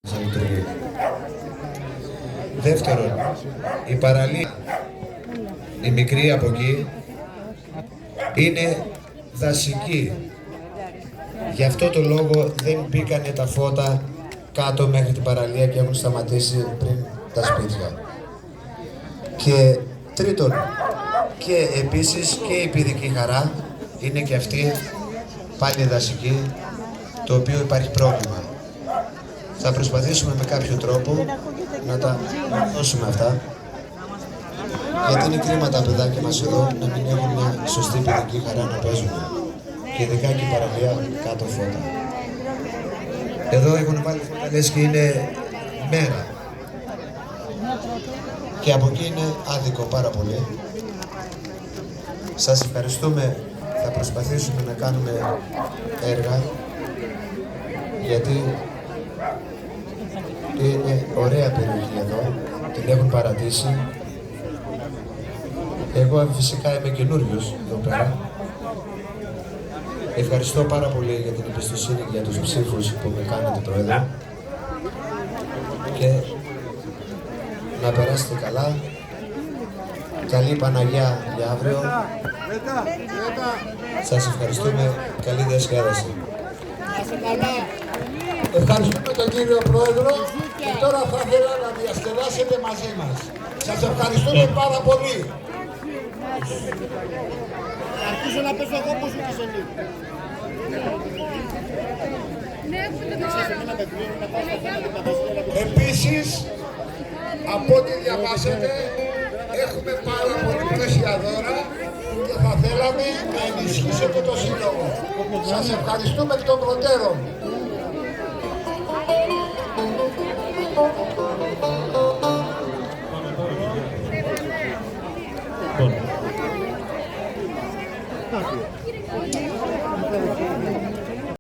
θα λειτουργεί. Δεύτερον, η παραλία, η μικρή από εκεί, είναι δασική. Γι' αυτό το λόγο δεν μπήκανε τα φώτα κάτω μέχρι την παραλία και έχουν σταματήσει πριν τα σπίτια. Και τρίτον, και επίσης και η Πηδική Χαρά είναι και αυτή πάλι δασική, το οποίο υπάρχει πρόβλημα. Θα προσπαθήσουμε με κάποιο τρόπο να τα δώσουμε αυτά, γιατί είναι κρίμα τα παιδάκια μας εδώ να μην έχουν μια σωστή παιδική χαρά να παίζουν. Και ειδικά και η παραλία κάτω φώτα. Εδώ έχουν βάλει φώτα λες και είναι μέρα. Και από εκεί είναι άδικο πάρα πολύ. Σας ευχαριστούμε. Θα προσπαθήσουμε να κάνουμε έργα, γιατί είναι ωραία περιοχή εδώ, την έχουν παρατήσει. Εγώ φυσικά είμαι καινούριος εδώ πέρα. Ευχαριστώ πάρα πολύ για την εμπιστοσύνη και για τους ψήφους που με κάνετε πρόεδρε. Και να περάσετε καλά. Καλή Παναγιά για αύριο. Σας ευχαριστούμε. Καλή διασκέδαση. Ευχαριστούμε τον κύριο Πρόεδρο και τώρα θα ήθελα να διασκεδάσετε μαζί μας. Σας ευχαριστούμε πάρα πολύ. Θα αρχίσω να παίζω εγώ όπως και σε λίγο. Επίσης, από ό,τι διαβάσατε, έχουμε πάρα πολύ πλούσια δώρα και θα θέλαμε να ενισχύσετε το σύλλογο. Σας ευχαριστούμε εκ των προτέρων. Thank you.